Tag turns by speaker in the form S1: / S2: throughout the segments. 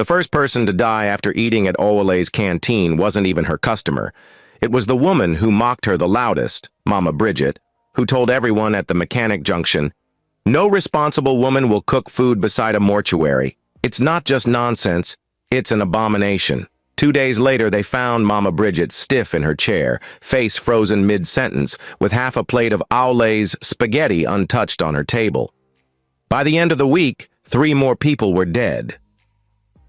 S1: The first person to die after eating at Owale's canteen wasn't even her customer. It was the woman who mocked her the loudest, Mama Bridget, who told everyone at the mechanic junction, "No responsible woman will cook food beside a mortuary. It's not just nonsense, it's an abomination." 2 days later, they found Mama Bridget stiff in her chair, face frozen mid-sentence, with half a plate of Owale's spaghetti untouched on her table. By the end of the week, 3 more people were dead.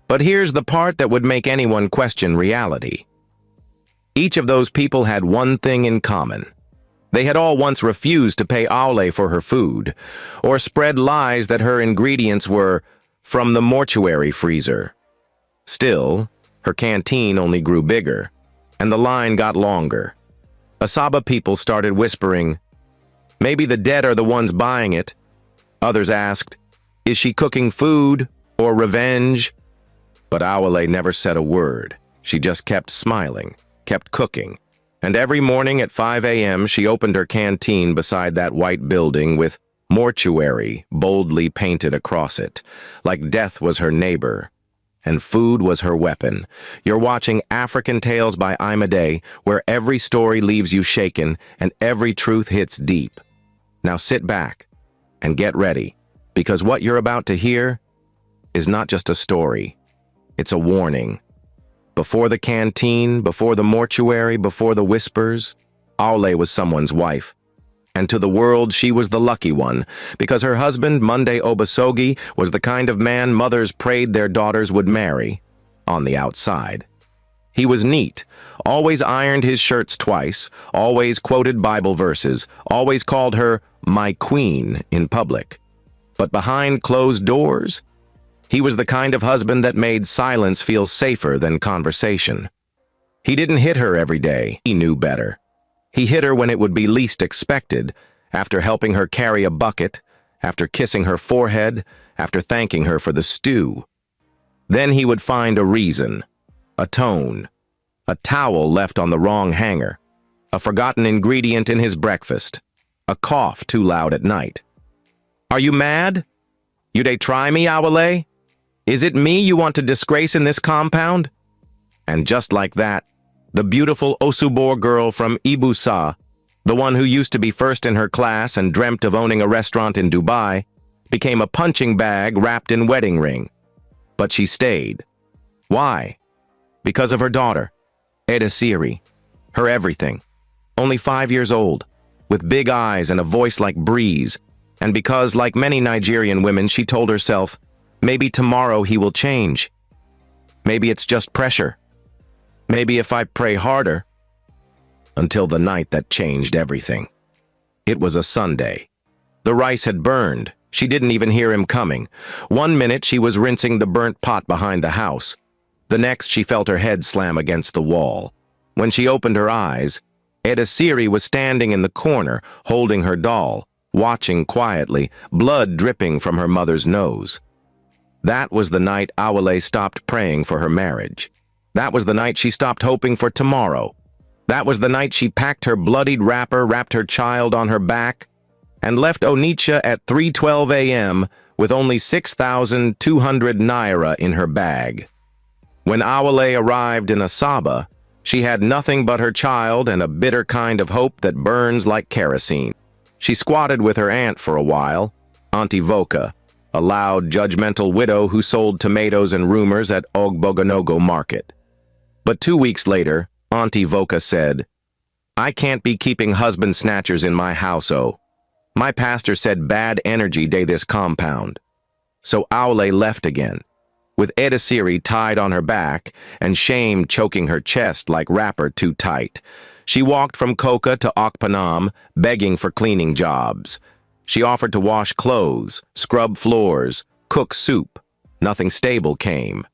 S1: But here's the part that would make anyone question reality. Each of those people had one thing in common. They had all once refused to pay Owale for her food, or spread lies that her ingredients were from the mortuary freezer. Still, her canteen only grew bigger, and the line got longer. Asaba people started whispering, "Maybe the dead are the ones buying it." Others asked, "Is she cooking food or revenge?" But Owale never said a word. She just kept smiling, kept cooking. And every morning at 5 a.m., she opened her canteen beside that white building with "Mortuary" boldly painted across it, like death was her neighbor, and food was her weapon. You're watching African Tales by Imade, where every story leaves you shaken and every truth hits deep. Now sit back and get ready, because what you're about to hear is not just a story. It's a warning. Before the canteen, before the mortuary, before the whispers, Owale was someone's wife. And to the world, she was the lucky one, because her husband, Monday Obasogi, was the kind of man mothers prayed their daughters would marry, on the outside. He was neat, always ironed his shirts twice, always quoted Bible verses, always called her "my queen" in public. But behind closed doors, he was the kind of husband that made silence feel safer than conversation. He didn't hit her every day. He knew better. He hit her when it would be least expected, after helping her carry a bucket, after kissing her forehead, after thanking her for the stew. Then he would find a reason, a tone, a towel left on the wrong hanger, a forgotten ingredient in his breakfast, a cough too loud at night. "Are you mad? You dey try me, Owale? Is it me you want to disgrace in this compound?" And just like that, the beautiful Osubor girl from Ibusa, the one who used to be first in her class and dreamt of owning a restaurant in Dubai, became a punching bag wrapped in wedding ring. But she stayed. Why? Because of her daughter, Edesiri, her everything. Only 5 years old, with big eyes and a voice like breeze, and because, like many Nigerian women, she told herself, maybe tomorrow he will change. Maybe it's just pressure. Maybe if I pray harder. Until the night that changed everything. It was a Sunday. The rice had burned. She didn't even hear him coming. 1 minute she was rinsing the burnt pot behind the house. The next she felt her head slam against the wall. When she opened her eyes, Edesiri was standing in the corner, holding her doll, watching quietly, blood dripping from her mother's nose. That was the night Owale stopped praying for her marriage. That was the night she stopped hoping for tomorrow. That was the night she packed her bloodied wrapper, wrapped her child on her back, and left Onitsha at 3:12 a.m. with only 6,200 naira in her bag. When Owale arrived in Asaba, she had nothing but her child and a bitter kind of hope that burns like kerosene. She squatted with her aunt for a while, Auntie Voka, a loud, judgmental widow who sold tomatoes and rumors at Ogbogonogo Market. But 2 weeks later, Auntie Voka said, "I can't be keeping husband snatchers in my house, oh. My pastor said bad energy day this compound." So Owale left again, with Edesiri tied on her back and shame choking her chest like wrapper too tight. She walked from Koka to Okpanam, begging for cleaning jobs. She offered to wash clothes, scrub floors, cook soup. Nothing stable came.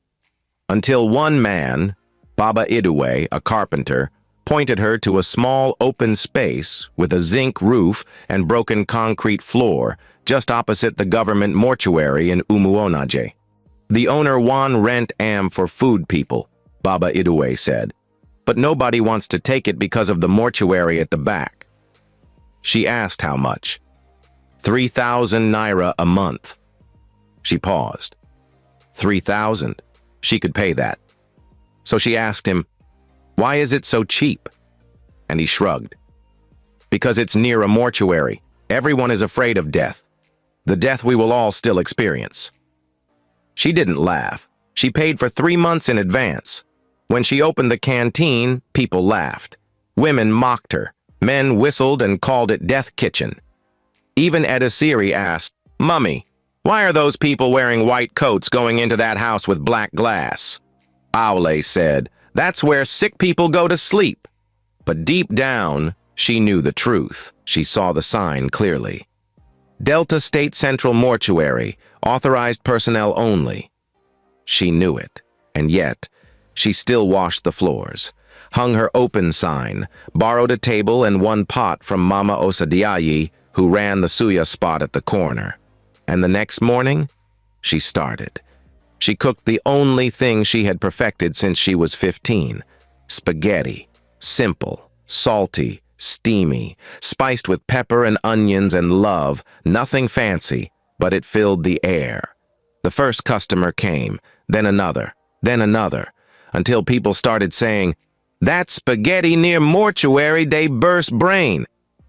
S1: Until one man, Baba Idue, a carpenter, pointed her to a small open space with a zinc roof and broken concrete floor just opposite the government mortuary in Umuonaje. The owner won rent for food people, Baba Idue said, but nobody wants to take it because of the mortuary at the back. She asked how much. 3,000 naira a month. She paused. 3,000? She could pay that. So she asked him, "Why is it so cheap?" And he shrugged. "Because it's near a mortuary. Everyone is afraid of death. The death we will all still experience." She didn't laugh. She paid for 3 months in advance. When she opened the canteen, people laughed. Women mocked her. Men whistled and called it Death Kitchen. Even Edasiri asked, "Mummy, why are those people wearing white coats going into that house with black glass?" Aule said, "That's where sick people go to sleep." But deep down, she knew the truth. She saw the sign clearly. Delta State Central Mortuary, authorized personnel only. She knew it, and yet, she still washed the floors, hung her open sign, borrowed a table and 1 pot from Mama Osadiayi, who ran the suya spot at the corner. And the next morning, she started. She cooked the only thing she had perfected since she was 15, spaghetti, simple, salty, steamy, spiced with pepper and onions and love, nothing fancy, but it filled the air. The first customer came, then another, until people started saying, "That spaghetti near mortuary, they burst brain."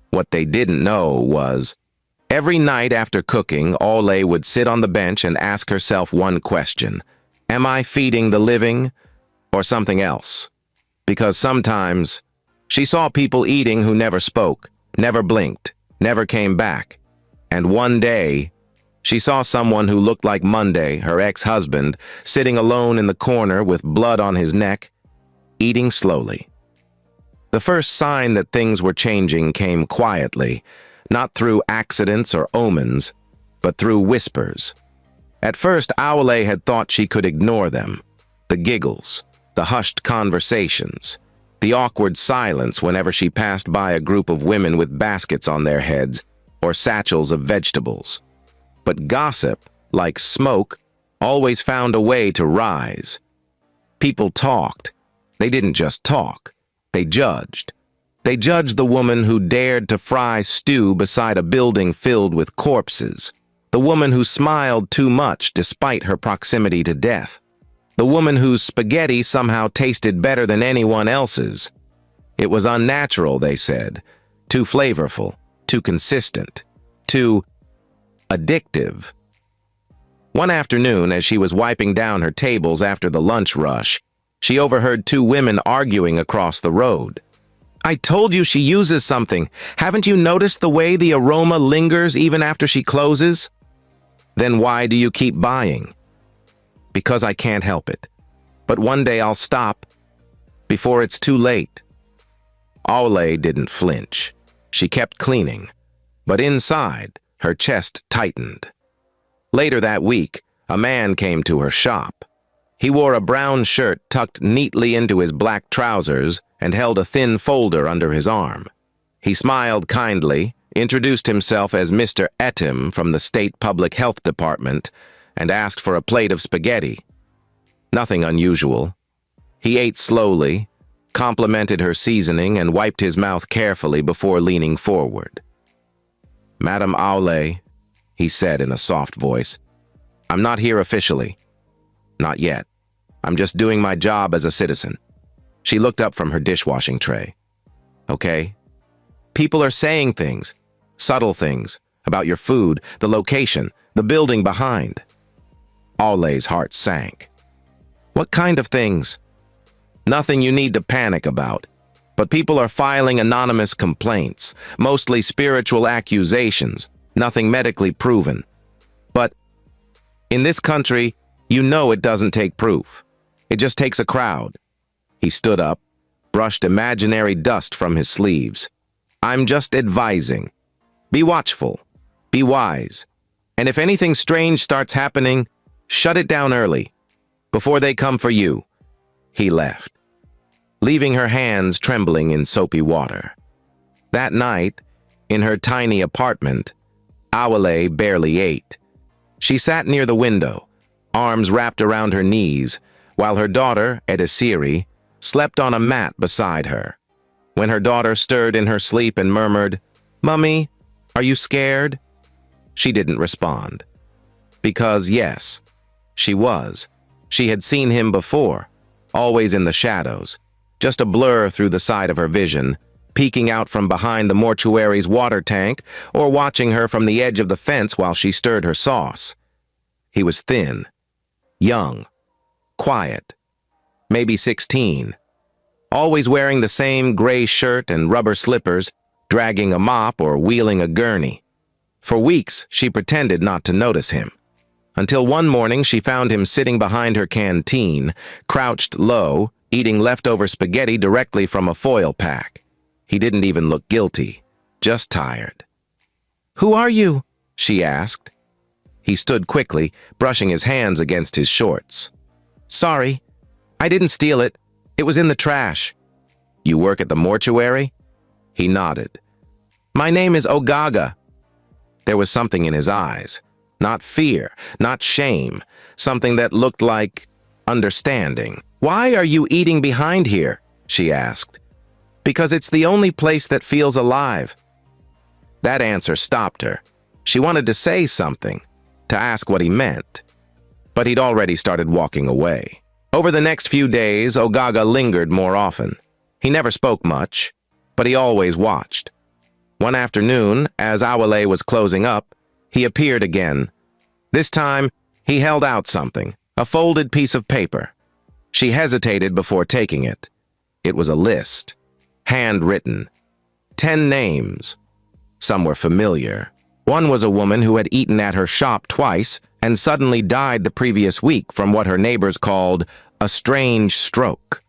S1: What they didn't know was, every night after cooking, Aule would sit on the bench and ask herself one question: am I feeding the living or something else? Because sometimes she saw people eating who never spoke, never blinked, never came back. And one day, she saw someone who looked like Monday, her ex-husband, sitting alone in the corner with blood on his neck, eating slowly. The first sign that things were changing came quietly, not through accidents or omens, but through whispers. At first, Aule had thought she could ignore them. The giggles, the hushed conversations, the awkward silence whenever she passed by a group of women with baskets on their heads or satchels of vegetables. But gossip, like smoke, always found a way to rise. People talked. They didn't just talk. They judged. They judged the woman who dared to fry stew beside a building filled with corpses. The woman who smiled too much despite her proximity to death. The woman whose spaghetti somehow tasted better than anyone else's. It was unnatural, they said. Too flavorful. Too consistent. Too addictive. One afternoon, as she was wiping down her tables after the lunch rush, she overheard 2 women arguing across the road. "I told you she uses something. Haven't you noticed the way the aroma lingers even after she closes?" "Then why do you keep buying?" "Because I can't help it. But one day I'll stop, before it's too late." Aule didn't flinch. She kept cleaning. But inside, her chest tightened. Later that week, a man came to her shop. He wore a brown shirt tucked neatly into his black trousers and held a thin folder under his arm. He smiled kindly, introduced himself as Mr. Etim from the State Public Health Department, and asked for a plate of spaghetti. Nothing unusual. He ate slowly, complimented her seasoning, and wiped his mouth carefully before leaning forward. "Madam Aule," he said in a soft voice, "I'm not here officially. Not yet. I'm just doing my job as a citizen." She looked up from her dishwashing tray. "Okay? People are saying things, subtle things, about your food, the location, the building behind." Aule's heart sank. "What kind of things?" "Nothing you need to panic about. But people are filing anonymous complaints, mostly spiritual accusations, nothing medically proven. But in this country, you know it doesn't take proof. It just takes a crowd." He stood up, brushed imaginary dust from his sleeves. "I'm just advising. Be watchful. Be wise. And if anything strange starts happening, shut it down early, before they come for you." He left, leaving her hands trembling in soapy water. That night, in her tiny apartment, Aule barely ate. She sat near the window, arms wrapped around her knees, while her daughter, Edasiri, slept on a mat beside her. When her daughter stirred in her sleep and murmured, "Mummy, are you scared?" she didn't respond. Because yes, she was. She had seen him before, always in the shadows, just a blur through the side of her vision, peeking out from behind the mortuary's water tank or watching her from the edge of the fence while she stirred her sauce. He was thin, young, quiet, maybe 16, always wearing the same gray shirt and rubber slippers, dragging a mop or wheeling a gurney. For weeks, she pretended not to notice him, until one morning she found him sitting behind her canteen, crouched low, eating leftover spaghetti directly from a foil pack. He didn't even look guilty, just tired. "Who are you?" she asked. He stood quickly, brushing his hands against his shorts. "Sorry, I didn't steal it. It was in the trash." "You work at the mortuary?" He nodded. "My name is Ogaga." There was something in his eyes. Not fear, not shame, something that looked like understanding. "Why are you eating behind here?" she asked. "Because it's the only place that feels alive." That answer stopped her. She wanted to say something, to ask what he meant, but he'd already started walking away. Over the next few days, Ogaga lingered more often. He never spoke much, but he always watched. One afternoon, as Awale was closing up, he appeared again. This time, he held out something, a folded piece of paper. She hesitated before taking it. It was a list, handwritten. 10 names. Some were familiar. One was a woman who had eaten at her shop twice and suddenly died the previous week from what her neighbors called a strange stroke.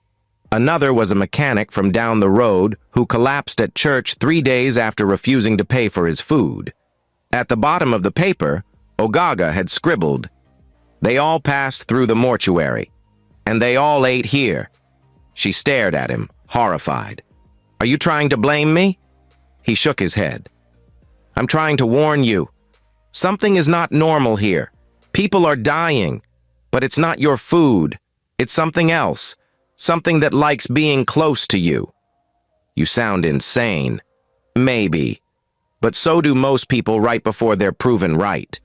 S1: Another was a mechanic from down the road who collapsed at church 3 days after refusing to pay for his food. At the bottom of the paper, Ogaga had scribbled, "They all passed through the mortuary, and they all ate here." She stared at him, horrified. "Are you trying to blame me?" He shook his head. "I'm trying to warn you. Something is not normal here. People are dying, but it's not your food. It's something else, something that likes being close to you." "You sound insane." "Maybe, but so do most people right before they're proven right."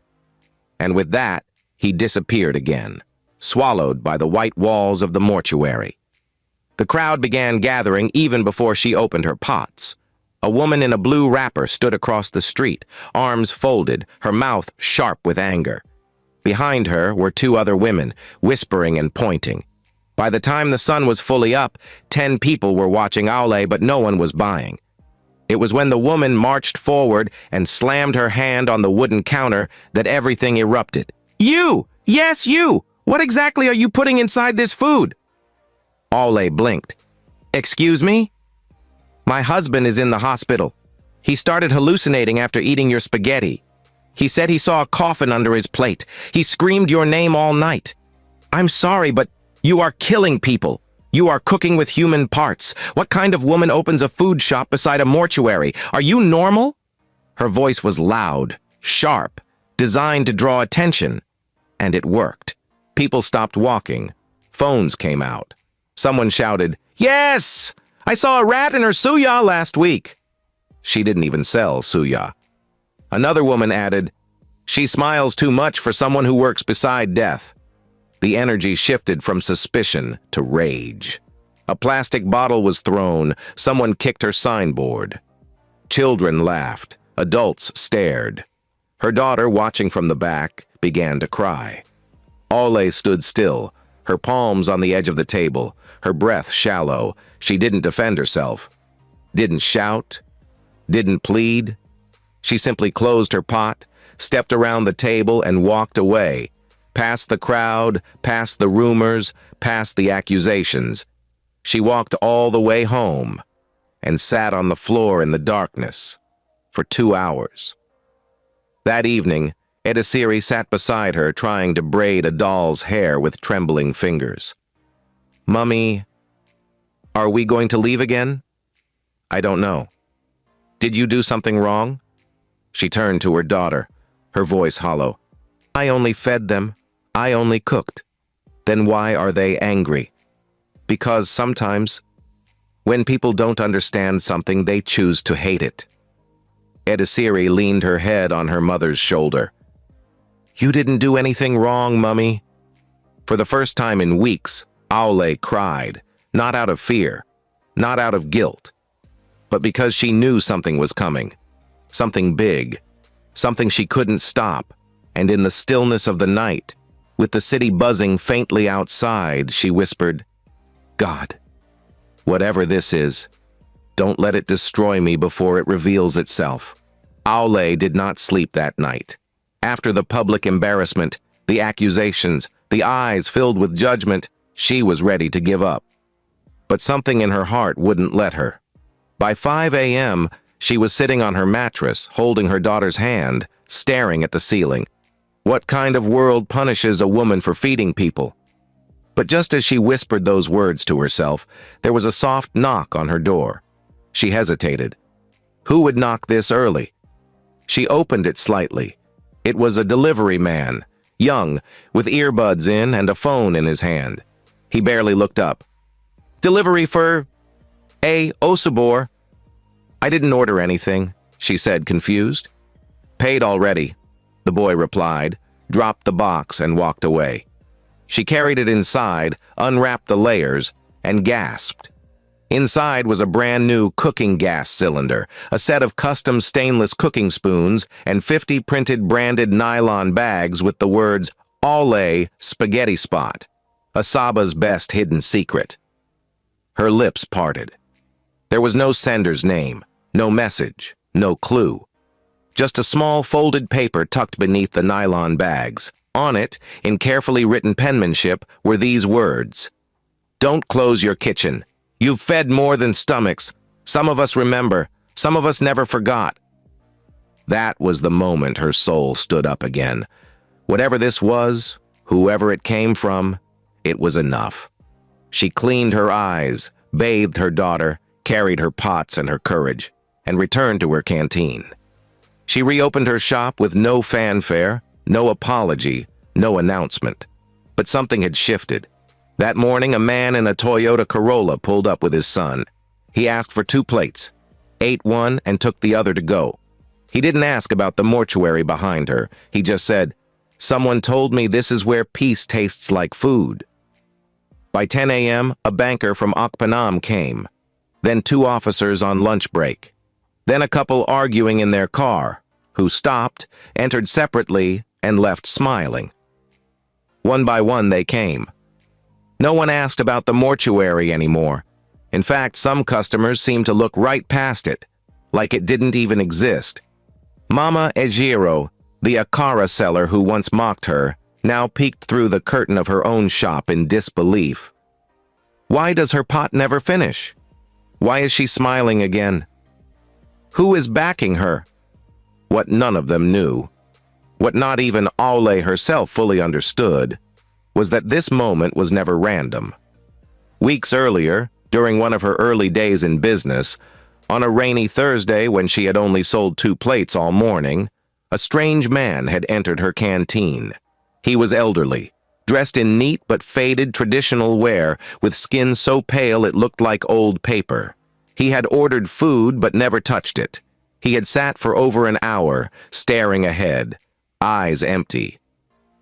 S1: And with that, he disappeared again, swallowed by the white walls of the mortuary. The crowd began gathering even before she opened her pots. A woman in a blue wrapper stood across the street, arms folded, her mouth sharp with anger. Behind her were 2 other women, whispering and pointing. By the time the sun was fully up, 10 people were watching Awale, but no one was buying. It was when the woman marched forward and slammed her hand on the wooden counter that everything erupted. "You! Yes, you! What exactly are you putting inside this food?" Awale blinked. "Excuse me?" "My husband is in the hospital. He started hallucinating after eating your spaghetti. He said he saw a coffin under his plate. He screamed your name all night. I'm sorry, but you are killing people. You are cooking with human parts. What kind of woman opens a food shop beside a mortuary? Are you normal?" Her voice was loud, sharp, designed to draw attention. And it worked. People stopped walking. Phones came out. Someone shouted, "Yes! I saw a rat in her suya last week." She didn't even sell suya. Another woman added, "She smiles too much for someone who works beside death." The energy shifted from suspicion to rage. A plastic bottle was thrown. Someone kicked her signboard. Children laughed. Adults stared. Her daughter, watching from the back, began to cry. Awale stood still, her palms on the edge of the table, her breath shallow. She didn't defend herself, didn't shout, didn't plead. She simply closed her pot, stepped around the table, and walked away, past the crowd, past the rumors, past the accusations. She walked all the way home and sat on the floor in the darkness for 2 hours. That evening, Edisiri sat beside her trying to braid a doll's hair with trembling fingers. "Mummy, are we going to leave again?" "I don't know." "Did you do something wrong?" She turned to her daughter, her voice hollow. "I only fed them. I only cooked." "Then why are they angry?" "Because sometimes, when people don't understand something, they choose to hate it." Edisiri leaned her head on her mother's shoulder. "You didn't do anything wrong, Mummy." For the first time in weeks, Aule cried, not out of fear, not out of guilt, but because she knew something was coming, something big, something she couldn't stop, and in the stillness of the night, with the city buzzing faintly outside, she whispered, "God, whatever this is, don't let it destroy me before it reveals itself." Aule did not sleep that night. After the public embarrassment, the accusations, the eyes filled with judgment, she was ready to give up. But something in her heart wouldn't let her. By 5 a.m., she was sitting on her mattress, holding her daughter's hand, staring at the ceiling. What kind of world punishes a woman for feeding people? But just as she whispered those words to herself, there was a soft knock on her door. She hesitated. Who would knock this early? She opened it slightly. It was a delivery man, young, with earbuds in and a phone in his hand. He barely looked up. "Delivery for Osubor." "I didn't order anything," she said, confused. "Paid already," the boy replied, dropped the box and walked away. She carried it inside, unwrapped the layers, and gasped. Inside was a brand new cooking gas cylinder, a set of custom stainless cooking spoons, and 50 printed branded nylon bags with the words Aule Spaghetti Spot, Asaba's best hidden secret. Her lips parted. There was no sender's name, no message, no clue. Just a small folded paper tucked beneath the nylon bags. On it, in carefully written penmanship, were these words: "Don't close your kitchen. You've fed more than stomachs. Some of us remember. Some of us never forgot." That was the moment her soul stood up again. Whatever this was, whoever it came from, it was enough. She cleaned her eyes, bathed her daughter, carried her pots and her courage, and returned to her canteen. She reopened her shop with no fanfare, no apology, no announcement. But something had shifted. That morning, a man in a Toyota Corolla pulled up with his son. He asked for 2 plates, ate one, and took the other to go. He didn't ask about the mortuary behind her. He just said, "Someone told me this is where peace tastes like food." By 10 a.m., a banker from Akpanam came. Then 2 officers on lunch break. Then a couple arguing in their car, who stopped, entered separately, and left smiling. One by one they came. No one asked about the mortuary anymore. In fact, some customers seemed to look right past it, like it didn't even exist. Mama Ejiro, the Akara seller who once mocked her, now peeked through the curtain of her own shop in disbelief. Why does her pot never finish? Why is she smiling again? Who is backing her? What none of them knew, what not even Aule herself fully understood, was that this moment was never random. Weeks earlier, during one of her early days in business, on a rainy Thursday when she had only sold 2 plates all morning, a strange man had entered her canteen. He was elderly, dressed in neat but faded traditional wear, with skin so pale it looked like old paper. He had ordered food but never touched it. He had sat for over an hour, staring ahead, eyes empty.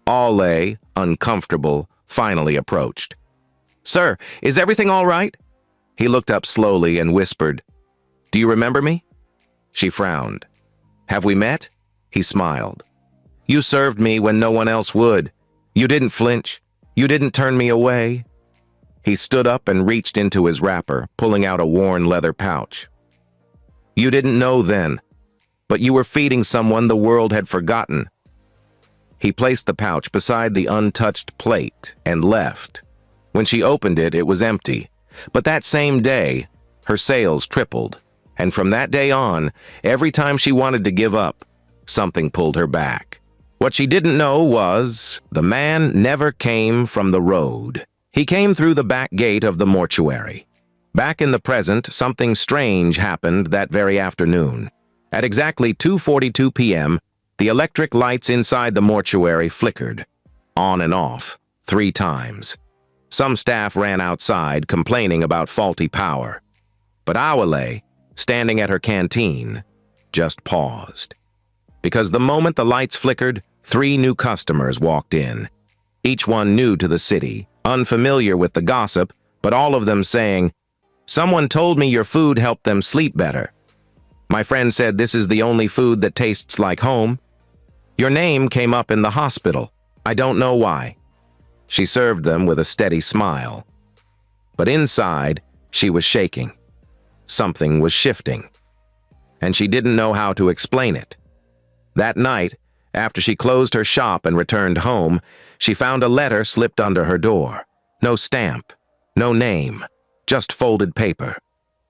S1: Aule, uncomfortable, finally approached. "Sir, is everything all right?" He looked up slowly and whispered, "Do you remember me?" She frowned. "Have we met?" He smiled. "You served me when no one else would. You didn't flinch. You didn't turn me away." He stood up and reached into his wrapper, pulling out a worn leather pouch. "You didn't know then, but you were feeding someone the world had forgotten." He placed the pouch beside the untouched plate and left. When she opened it, it was empty. But that same day, her sales tripled. And from that day on, every time she wanted to give up, something pulled her back. What she didn't know was, the man never came from the road. He came through the back gate of the mortuary. Back in the present, something strange happened that very afternoon. At exactly 2:42 p.m., the electric lights inside the mortuary flickered, on and off, 3 times. Some staff ran outside, complaining about faulty power. But Aule, standing at her canteen, just paused. Because the moment the lights flickered, 3 new customers walked in. each one new to the city, unfamiliar with the gossip, but all of them saying, "Someone told me your food helped them sleep better. My friend said this is the only food that tastes like home. Your name came up in the hospital. I don't know why." She served them with a steady smile. But inside, she was shaking. Something was shifting. And she didn't know how to explain it. That night, after she closed her shop and returned home, she found a letter slipped under her door. No stamp, no name, just folded paper.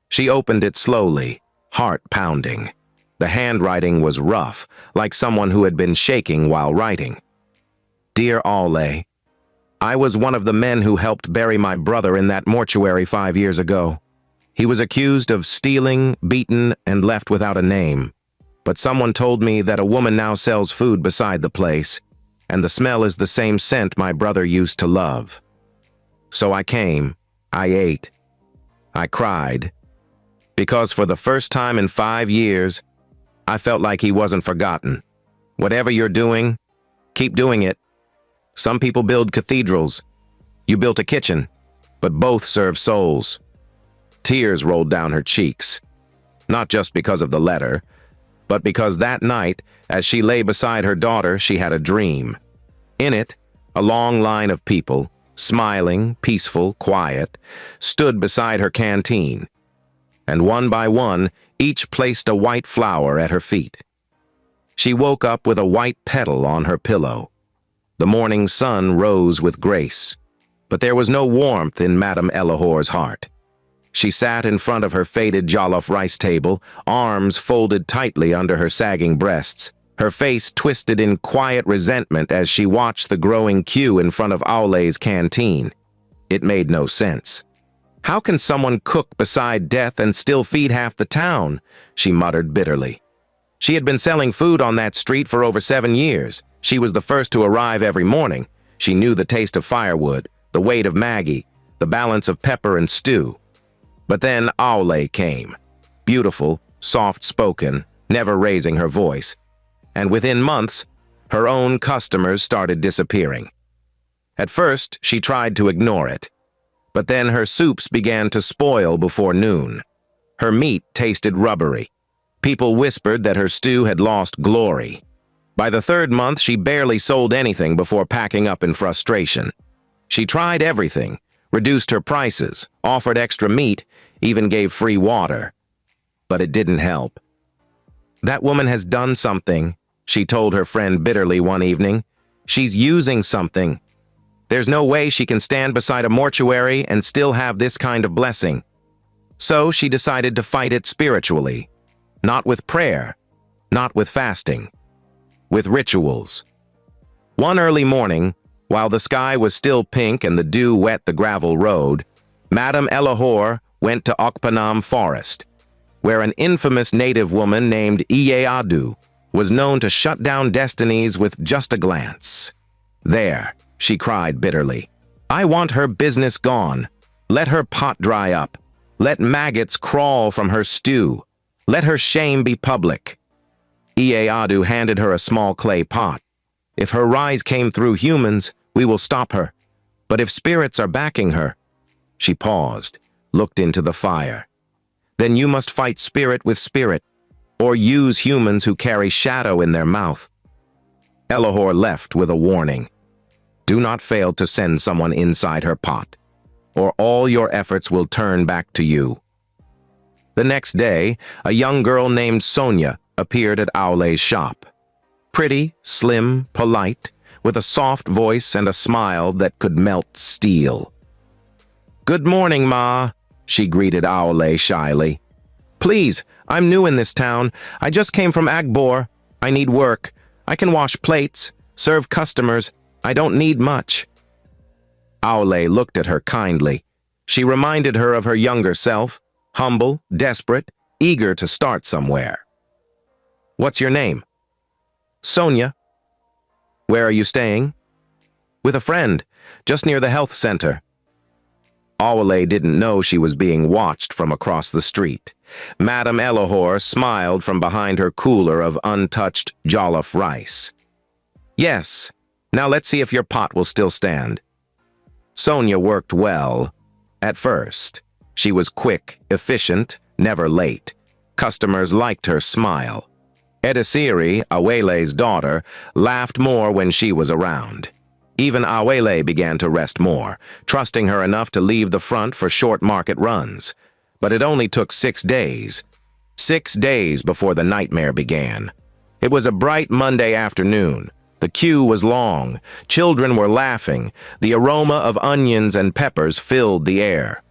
S1: She opened it slowly, heart pounding. The handwriting was rough, like someone who had been shaking while writing. "Dear Aule, I was one of the men who helped bury my brother in that mortuary 5 years ago. He was accused of stealing, beaten, and left without a name. But someone told me that a woman now sells food beside the place, and the smell is the same scent my brother used to love. So I came, I ate, I cried, because for the first time in 5 years, I felt like he wasn't forgotten. Whatever you're doing, keep doing it. Some people build cathedrals. You built a kitchen, but both serve souls." Tears rolled down her cheeks, not just because of the letter, but because that night, as she lay beside her daughter, she had a dream. In it, a long line of people, smiling, peaceful, quiet, stood beside her canteen, and one by one, each placed a white flower at her feet. She woke up with a white petal on her pillow. The morning sun rose with grace, but there was no warmth in Madame Elahor's heart. She sat in front of her faded jollof rice table, arms folded tightly under her sagging breasts, her face twisted in quiet resentment as she watched the growing queue in front of Aule's canteen. It made no sense. "How can someone cook beside death and still feed half the town?" she muttered bitterly. She had been selling food on that street for over 7 years. She was the first to arrive every morning. She knew the taste of firewood, the weight of Maggie, the balance of pepper and stew. But then Aule came, beautiful, soft-spoken, never raising her voice. And within months, her own customers started disappearing. At first, she tried to ignore it. But then her soups began to spoil before noon. Her meat tasted rubbery. People whispered that her stew had lost glory. By the 3rd month, she barely sold anything before packing up in frustration. She tried everything, reduced her prices, offered extra meat, even gave free water. But it didn't help. "That woman has done something," she told her friend bitterly one evening. "She's using something. There's no way she can stand beside a mortuary and still have this kind of blessing." So she decided to fight it spiritually. Not with prayer, not with fasting, with rituals. One early morning, while the sky was still pink and the dew wet the gravel road, Madame Elahor went to Okpanam Forest, where an infamous native woman named Iyeadu was known to shut down destinies with just a glance. "There," she cried bitterly. "I want her business gone. Let her pot dry up. Let maggots crawl from her stew. Let her shame be public." Iyeadu handed her a small clay pot. "If her rise came through humans, we will stop her. But if spirits are backing her—" She paused, looked into the fire. "Then you must fight spirit with spirit, or use humans who carry shadow in their mouth." Elahor left with a warning. "Do not fail to send someone inside her pot, or all your efforts will turn back to you." The next day, a young girl named Sonia appeared at Aule's shop. Pretty, slim, polite, with a soft voice and a smile that could melt steel. "Good morning, Ma," she greeted Aule shyly. "Please, I'm new in this town. I just came from Agbor. I need work. I can wash plates, serve customers. I don't need much." Aule looked at her kindly. She reminded her of her younger self, humble, desperate, eager to start somewhere. "What's your name?" "Sonia." "Where are you staying?" "With a friend, just near the health center." Aule didn't know she was being watched from across the street. Madame Elahor smiled from behind her cooler of untouched jollof rice. "Yes, Now let's see if your pot will still stand. Sonia worked well. At first, she was quick, efficient, never late. Customers liked her smile. Edisiri, Awele's daughter, laughed more when she was around. Even Awele began to rest more, trusting her enough to leave the front for short market runs. But it only took 6 days. 6 days before the nightmare began. It was a bright Monday afternoon. The queue was long. Children were laughing. The aroma of onions and peppers filled the air.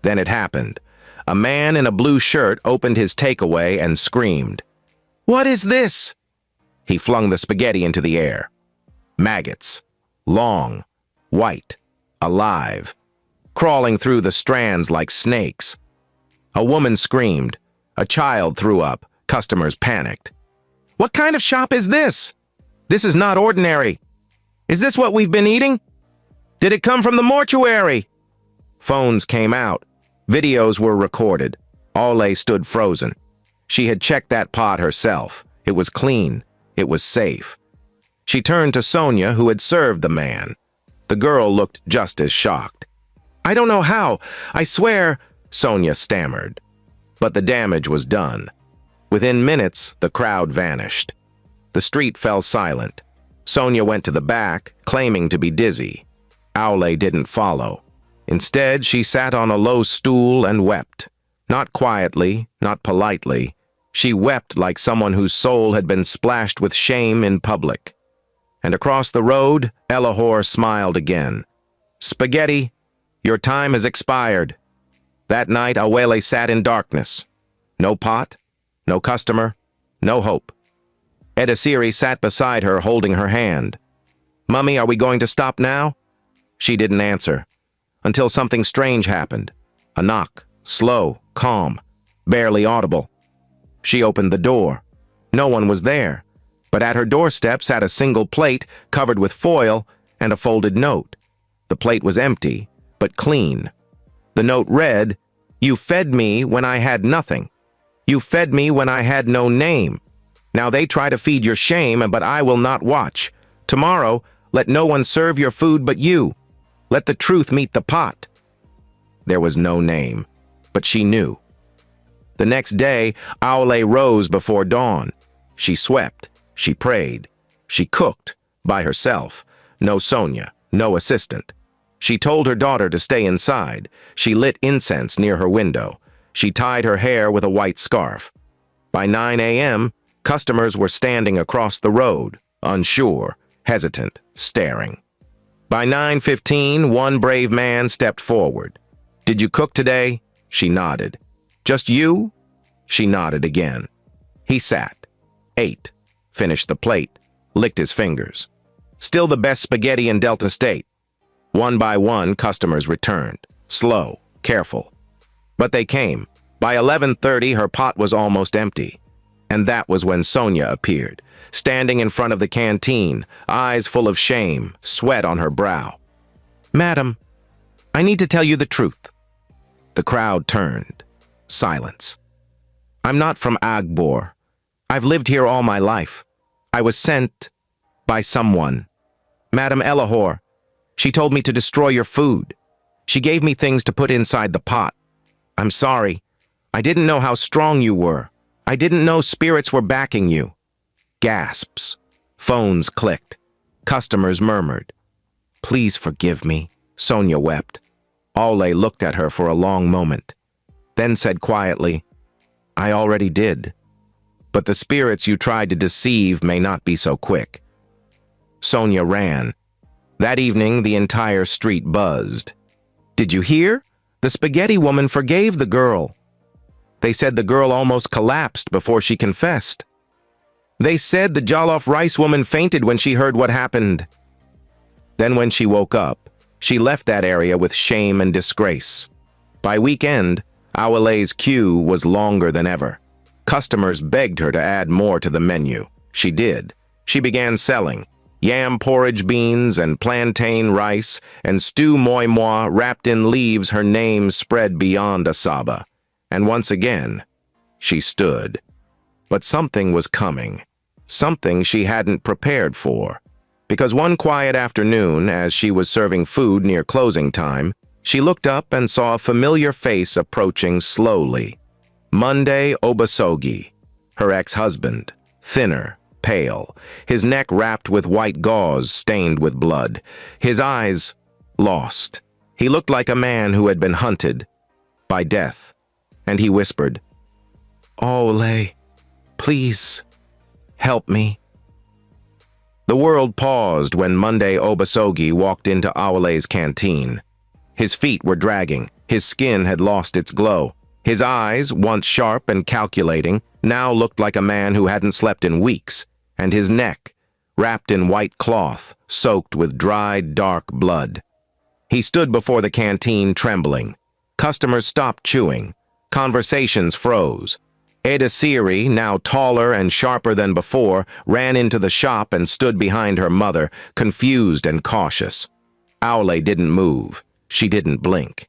S1: Then it happened. A man in a blue shirt opened his takeaway and screamed, "What is this?" He flung the spaghetti into the air. Maggots. Long, white, alive, crawling through the strands like snakes. A woman screamed. A child threw up. Customers panicked. "What kind of shop is this? This is not ordinary. Is this what we've been eating? Did it come from the mortuary?" Phones came out. Videos were recorded. Ole stood frozen. She had checked that pot herself. It was clean. It was safe. She turned to Sonia, who had served the man. The girl looked just as shocked. "I don't know how. I swear," Sonia stammered. But the damage was done. Within minutes, the crowd vanished. The street fell silent. Sonia went to the back, claiming to be dizzy. Aule didn't follow. Instead, she sat on a low stool and wept. Not quietly, not politely. She wept like someone whose soul had been splashed with shame in public. And across the road, Elahor smiled again. "Spaghetti, your time has expired." That night, Awele sat in darkness. No pot, no customer, no hope. Edisiri sat beside her, holding her hand. "Mummy, are we going to stop now?" She didn't answer, until something strange happened. A knock, slow, calm, barely audible. She opened the door. No one was there, but at her doorstep sat a single plate covered with foil and a folded note. The plate was empty, but clean. The note read, "You fed me when I had nothing. You fed me when I had no name. Now they try to feed your shame, but I will not watch. Tomorrow, let no one serve your food but you. Let the truth meet the pot." There was no name, but she knew. The next day, Aule rose before dawn. She swept, she prayed, she cooked, by herself. No Sonia, no assistant. She told her daughter to stay inside. She lit incense near her window. She tied her hair with a white scarf. By 9 a.m., customers were standing across the road, unsure, hesitant, staring. By 9:15, one brave man stepped forward. "Did you cook today?" She nodded. "Just you?" She nodded again. He sat, ate, finished the plate, licked his fingers. Still the best spaghetti in Delta State. One by one, customers returned, slow, careful. But they came. By 11:30, her pot was almost empty. And that was when Sonia appeared, standing in front of the canteen, eyes full of shame, sweat on her brow. "Madam, I need to tell you the truth." The crowd turned. Silence. "I'm not from Agbor. I've lived here all my life. I was sent by someone. Madam Elahor. She told me to destroy your food. She gave me things to put inside the pot. I'm sorry. I didn't know how strong you were. I didn't know spirits were backing you." Gasps. Phones clicked. Customers murmured. "Please forgive me," Sonia wept. Aule looked at her for a long moment, then said quietly, "I already did. But the spirits you tried to deceive may not be so quick." Sonia ran. That evening, the entire street buzzed. "Did you hear? The spaghetti woman forgave the girl. They said the girl almost collapsed before she confessed. They said the jollof rice woman fainted when she heard what happened. Then when she woke up, she left that area with shame and disgrace. By weekend, Awele's queue was longer than ever. Customers begged her to add more to the menu. She did. She began selling yam porridge beans and plantain rice and stew moi moi wrapped in leaves, her name spread beyond Asaba. And once again, she stood. But something was coming. Something she hadn't prepared for. because one quiet afternoon, as she was serving food near closing time, she looked up and saw a familiar face approaching slowly. Monday Obasogie, her ex-husband, thinner, pale, his neck wrapped with white gauze stained with blood, his eyes lost. He looked like a man who had been hunted by death, and he whispered, "Ole, please, help me." The world paused when Monday Obasogie walked into Aole's canteen. His feet were dragging, his skin had lost its glow. His eyes, once sharp and calculating, now looked like a man who hadn't slept in weeks, and his neck, wrapped in white cloth, soaked with dried, dark blood. He stood before the canteen trembling. Customers stopped chewing. Conversations froze. Ada Siri, now taller and sharper than before, ran into the shop and stood behind her mother, confused and cautious. Aole didn't move. She didn't blink.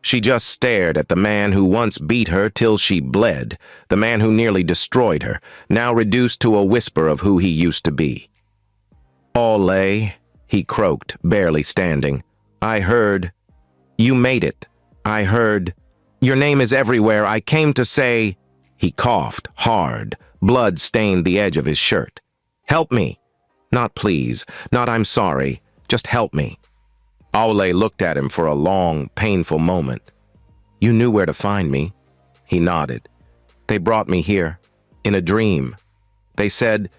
S1: She just stared at the man who once beat her till she bled, the man who nearly destroyed her, now reduced to a whisper of who he used to be. "Aole," he croaked, barely standing. "I heard. You made it. I heard. Your name is everywhere. I came to say—" He coughed, hard. Blood stained the edge of his shirt. "Help me. Not please. Not I'm sorry. Just help me." Aole looked at him for a long, painful moment. "You knew where to find me." He nodded. "They brought me here. In a dream. They said,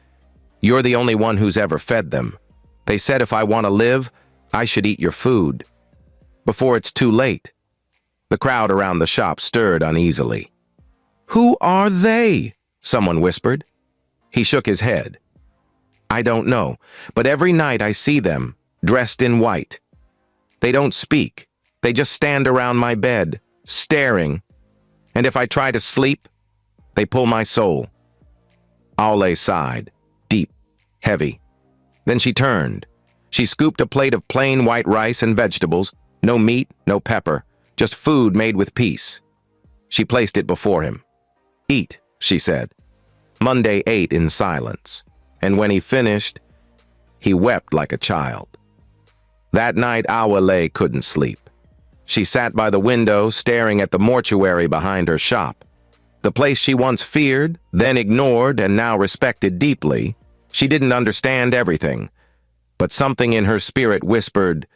S1: 'You're the only one who's ever fed them.' They said if I want to live, I should eat your food. Before it's too late." The crowd around the shop stirred uneasily. "Who are they?" someone whispered. He shook his head. "I don't know, but every night I see them, dressed in white. They don't speak. They just stand around my bed, staring. And if I try to sleep, they pull my soul." Aole sighed, deep, heavy. Then she turned. She scooped a plate of plain white rice and vegetables, no meat, no pepper, just food made with peace. She placed it before him. "Eat," she said. Monday ate in silence, and when he finished, he wept like a child. That night, Aole couldn't sleep. She sat by the window, staring at the mortuary behind her shop. The place she once feared, then ignored, and now respected deeply. She didn't understand everything, but something in her spirit whispered,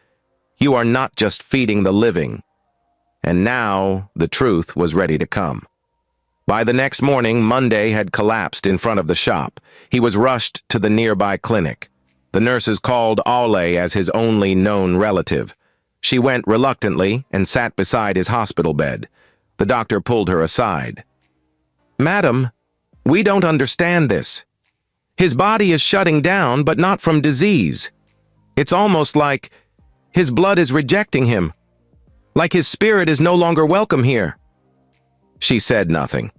S1: "You are not just feeding the living." And now the truth was ready to come. By the next morning, Monday had collapsed in front of the shop. He was rushed to the nearby clinic. The nurses called Aole as his only known relative. She went reluctantly and sat beside his hospital bed. The doctor pulled her aside. "Madam, we don't understand this. His body is shutting down, but not from disease. It's almost like his blood is rejecting him, like his spirit is no longer welcome here." She said nothing.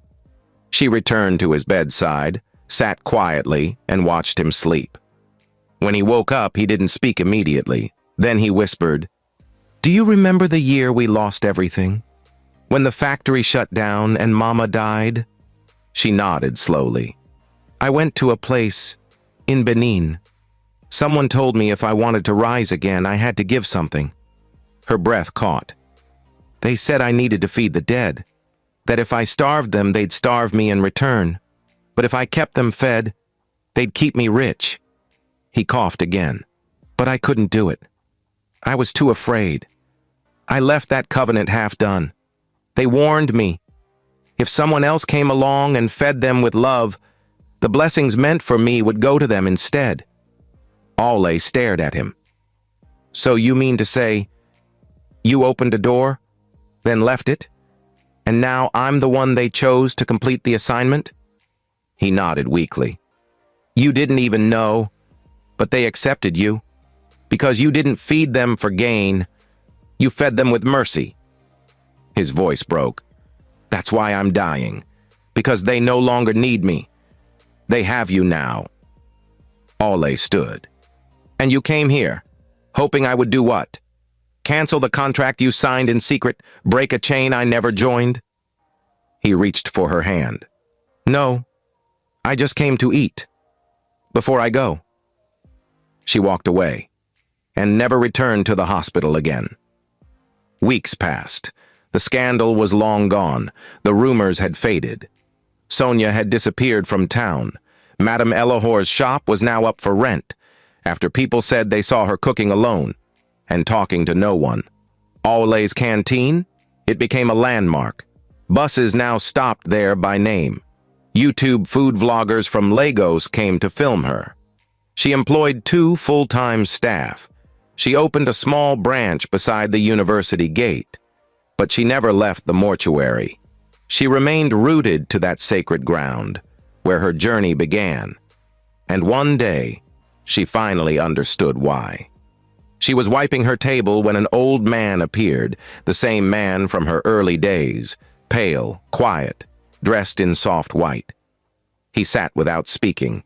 S1: She returned to his bedside, sat quietly, and watched him sleep. When he woke up, he didn't speak immediately. Then he whispered, "Do you remember the year we lost everything? When the factory shut down and Mama died?" She nodded slowly. "I went to a place in Benin. Someone told me if I wanted to rise again, I had to give something." Her breath caught. "They said I needed to feed the dead, that if I starved them, they'd starve me in return. But if I kept them fed, they'd keep me rich." He coughed again. "But I couldn't do it. I was too afraid. I left that covenant half done. They warned me. If someone else came along and fed them with love, the blessings meant for me would go to them instead." Aole stared at him. "So you mean to say, you opened a door, then left it, and now I'm the one they chose to complete the assignment?" He nodded weakly. "You didn't even know, but they accepted you. Because you didn't feed them for gain, you fed them with mercy." His voice broke. "That's why I'm dying. Because they no longer need me. They have you now." Aole stood. "And you came here, hoping I would do what? Cancel the contract you signed in secret, break a chain I never joined?" He reached for her hand. "No, I just came to eat. Before I go." She walked away and never returned to the hospital again. Weeks passed. The scandal was long gone. The rumors had faded. Sonia had disappeared from town. Madame Ellahor's shop was now up for rent, after people said they saw her cooking alone and talking to no one. Awelay's Canteen? It became a landmark. Buses now stopped there by name. YouTube food vloggers from Lagos came to film her. She employed 2 full-time staff. She opened a small branch beside the university gate. But she never left the mortuary. She remained rooted to that sacred ground, where her journey began. And one day, she finally understood why. She was wiping her table when an old man appeared, the same man from her early days, pale, quiet, dressed in soft white. He sat without speaking.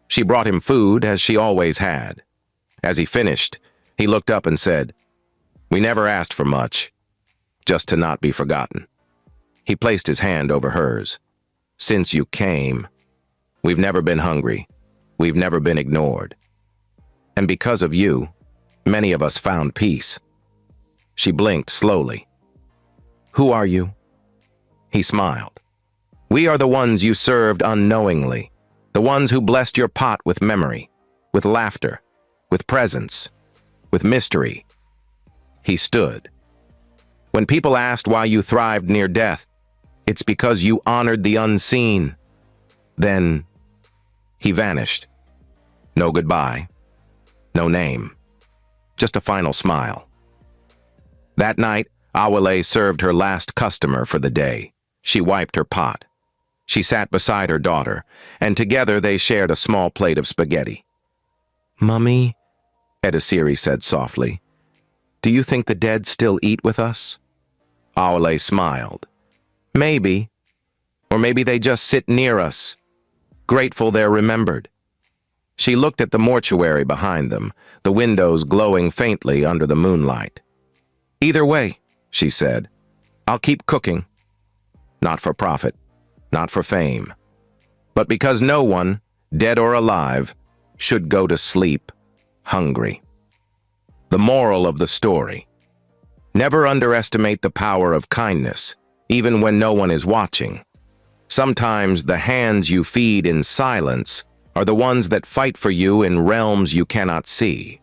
S1: She brought him food, as she always had. As he finished, he looked up and said, "We never asked for much, just to not be forgotten." He placed his hand over hers. "Since you came, we've never been hungry. We've never been ignored. And because of you, many of us found peace." She blinked slowly. "Who are you?" He smiled. "We are the ones you served unknowingly, the ones who blessed your pot with memory, with laughter, with presence, with mystery." He stood. "When people asked why you thrived near death, it's because you honored the unseen." Then he vanished. No goodbye, no name, just a final smile. That night, Awele served her last customer for the day. She wiped her pot. She sat beside her daughter, and together they shared a small plate of spaghetti. "Mummy," Edisiri said softly, "do you think the dead still eat with us?" Awele smiled. "Maybe. Or maybe they just sit near us, grateful they're remembered." She looked at the mortuary behind them, the windows glowing faintly under the moonlight. "Either way," she said, "I'll keep cooking. Not for profit, not for fame, but because no one, dead or alive, should go to sleep hungry." The moral of the story: never underestimate the power of kindness, even when no one is watching. Sometimes the hands you feed in silence are the ones that fight for you in realms you cannot see.